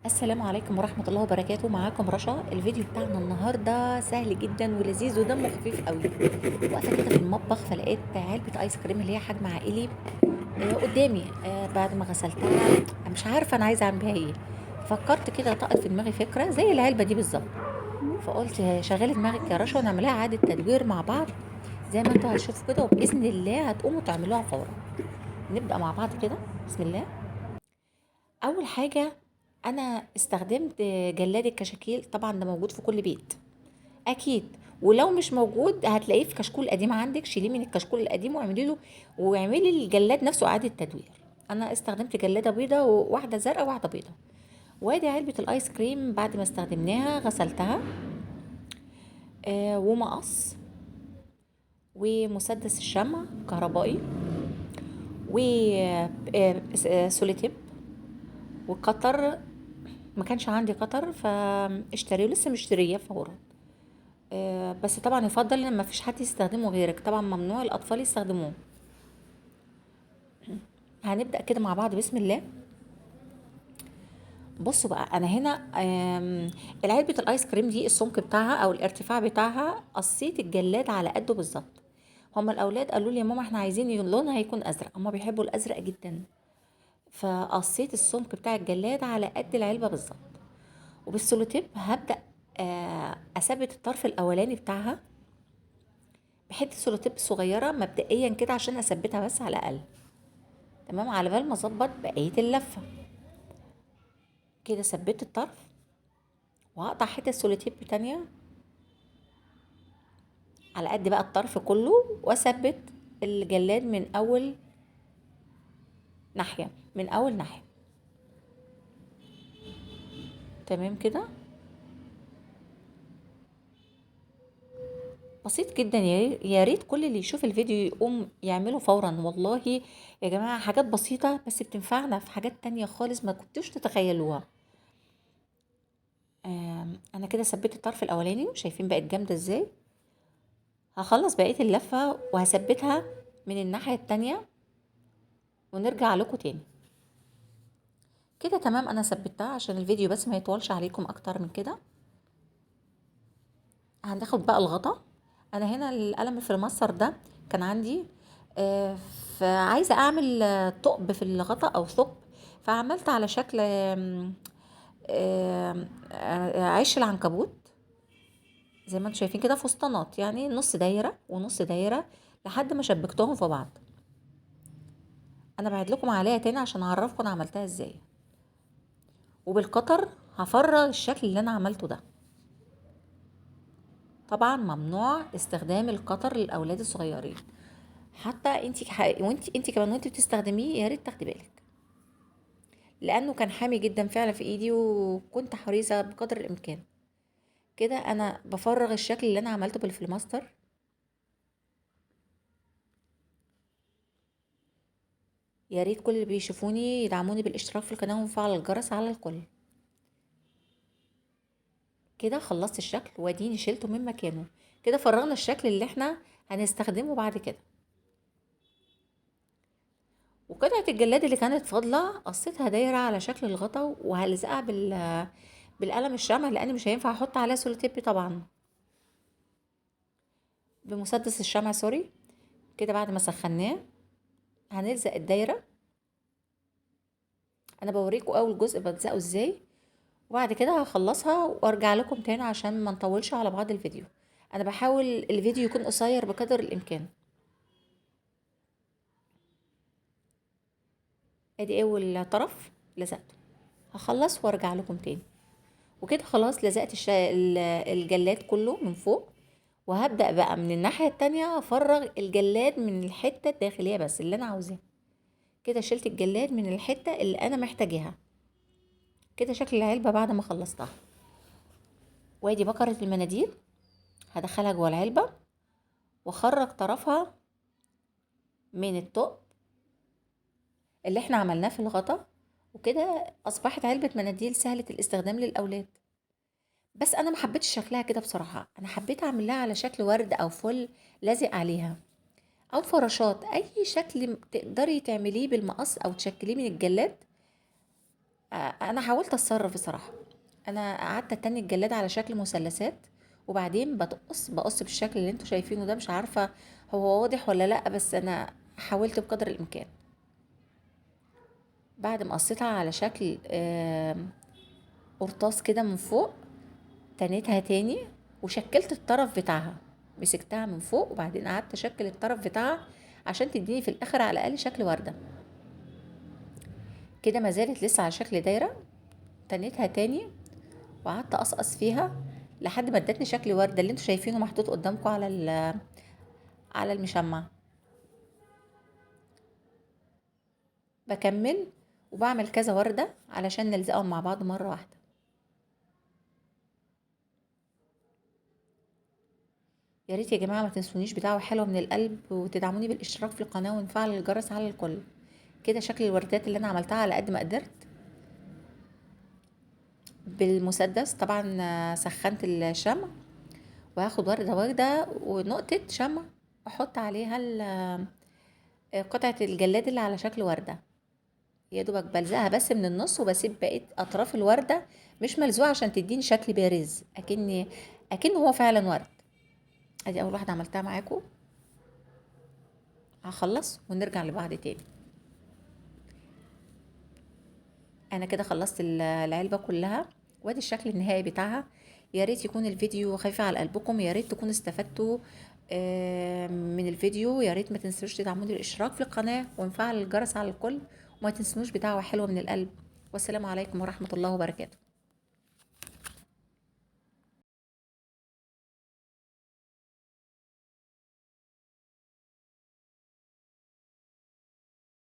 السلام عليكم ورحمة الله وبركاته. معاكم رشا. الفيديو بتاعنا النهاردة سهل جدا ولذيذ ودمه خفيف قوي. واقفة كده في المطبخ فلقيت علبة ايس كريم اللي هي حجم عائلي قدامي. بعد ما غسلتها مش عارفة انا عايزة اعمل بيها ايه. فكرت كده طقت في دماغي فكرة زي العلبة دي بالظبط. فقلت شغلي دماغك يا رشا ونعملها إعادة تدوير مع بعض زي ما انتوا هتشوفوا كده، وبإذن الله هتقوموا تعملوها فورا. نبدأ مع بعض كده. بسم الله. اول حاجه انا استخدمت جلاد الكشاكيل، طبعا ده موجود في كل بيت اكيد. ولو مش موجود هتلاقيه في كشكول قديم عندك، شيليه من الكشكول القديم واعملي له واعملي الجلاد نفسه اعاده تدوير. انا استخدمت جلاده بيضه وواحده زرقاء وواحده بيضه. وادي علبه الايس كريم بعد ما استخدمناها غسلتها. ومقص ومسدس الشمع كهربائي وسوليتيب وقطر. ما كانش عندي قطر فاشتريه، لسه مشتريه فورا. بس طبعا يفضل ان ما فيش حد يستخدمه غيرك، طبعا ممنوع الاطفال يستخدموه. هنبدأ كده مع بعض. بسم الله. بصوا بقى، انا هنا العلبة الايس كريم دي السمك بتاعها او الارتفاع بتاعها قصيت الجلاد على قده بالظبط. هما الاولاد قالوا لي يا ماما احنا عايزين لونها يكون ازرق، هما بيحبوا الازرق جدا. فقصيت السمك بتاع الجلاد على قد العلبة بالظبط. وبالسولوتيب هبدأ اثبت الطرف الاولاني بتاعها بحته سولوتيب صغيره مبدئيا كده عشان اثبتها بس على الاقل. تمام، على بال ما اظبط بقيه اللفه. كده ثبت الطرف وهقطع حته سولوتيب تانية على قد بقى الطرف كله، واثبت الجلاد من اول ناحيه من اول ناحيه. تمام كده. بسيط جدا، يا ريت كل اللي يشوف الفيديو يقوم يعمله فورا والله. يا جماعه حاجات بسيطه بس بتنفعنا في حاجات تانية خالص ما كنتوش تتخيلوها. انا كده ثبت الطرف الاولاني وشايفين بقت جامده ازاي. هخلص بقية اللفة وهثبتها من الناحية التانية ونرجع لكم تاني. كده تمام، انا ثبتها عشان الفيديو بس ما يطولش عليكم اكتر من كده. هناخد بقى الغطا. انا هنا القلم في المصر ده كان عندي، آه، فعايزة اعمل ثقب في الغطا او ثقب. فعملت على شكل عيش العنكبوت زي ما انتم شايفين كده، فسطانات يعني نص دايرة ونص دايرة لحد ما شبكتهم في بعض. انا بعد لكم عليها تاني عشان اعرفكم انا عملتها ازاي. وبالقطر هفرغ الشكل اللي انا عملته ده. طبعا ممنوع استخدام القطر للاولاد الصغيرين. حتى وانت كمان وانت بتستخدميه يا ريت تاخدي بالك، لانه كان حامي جدا فعلا في ايدي وكنت حريصه بقدر الامكان. كده انا بفرغ الشكل اللي انا عملته بالفلماستر. يا ريت كل اللي بيشوفوني يدعموني بالاشتراك في القناه وفعل الجرس على الكل. كده خلصت الشكل واديني شيلته من مكانه. كده فرغنا الشكل اللي احنا هنستخدمه بعد كده. وقطعة الجلاد اللي كانت فاضلة قصيتها دايرة على شكل الغطا وهلزقها بالقلم الشمع، لان مش هينفع احط عليها سولوتيب طبعا. بمسدس الشمع سوري. كده بعد ما سخناه هنلزق الدايرة. انا بوريكم اول جزء بلزقه ازاي، وبعد كده هخلصها وارجع لكم تاني عشان ما نطولش على بعض الفيديو. انا بحاول الفيديو يكون قصير بقدر الامكان. ادي اول طرف لزقته. هخلص وارجع لكم تاني. وكده خلاص لزقت الجلاد كله من فوق. وهبدأ بقى من الناحية التانية افرغ الجلاد من الحتة الداخلية بس اللي انا عاوزاها. كده شلت الجلاد من الحتة اللي انا محتاجاها. كده شكل العلبة بعد ما خلصتها. وادي بكرة المناديل هدخلها جوه العلبة واخرج طرفها من الثقب اللي احنا عملناه في الغطا. وكده اصبحت علبة مناديل سهلة الاستخدام للاولاد. بس انا ما حبيتش شكلها كده بصراحة، انا حبيت اعملها على شكل ورد او فل لازق عليها، او فراشات، اي شكل تقدري تعمليه بالمقص او تشكليه من الجلاد. انا حاولت اتصرف بصراحه. انا قعدت اتني الجلاد على شكل مثلثات، وبعدين بقص بالشكل اللي انتوا شايفينه ده. مش عارفه هو واضح ولا لا، بس انا حاولت بقدر الامكان. بعد ما قصيتها على شكل قرطاس كده من فوق، تنيتها تاني وشكلت الطرف بتاعها. مسكتها من فوق وبعدين قعدت اشكل الطرف بتاعها عشان تديني في الاخر على الاقل شكل ورده. كده ما زالت لسه على شكل دايره. تنيتها تاني وقعدت اقصقص فيها لحد ما ادتني شكل ورده اللي انتوا شايفينه محطوط قدامكم على المشمع. بكمل وبعمل كذا ورده علشان نلزقهم مع بعض مره واحده. يا ريت يا جماعه ما تنسونيش بدعوه حلوه من القلب، وتدعموني بالاشتراك في القناه ونفعل الجرس على الكل. كده شكل الوردات اللي انا عملتها على قد ما قدرت بالمسدس طبعا. سخنت الشمع وهاخد وردة وردة ونقطة شمع، احط عليها قطعة الجلاد اللي على شكل وردة. يا دوبك بلزقها بس من النص، وبسيب بقية اطراف الوردة مش ملزوقة عشان تديني شكل بارز اكنه هو فعلا ورد. ادي اول واحدة عملتها معاكم. هخلص ونرجع لبعض تاني. انا كده خلصت العلبة كلها، وادي الشكل النهائي بتاعها. يا ريت يكون الفيديو خفيف على قلبكم، يا ريت تكونوا استفدتوا من الفيديو. يا ريت ما تنسوش تدعموني بالاشتراك في القناة ونفعل الجرس على الكل، وما تنسونوش بدعوة حلوة من القلب. والسلام عليكم ورحمة الله وبركاته.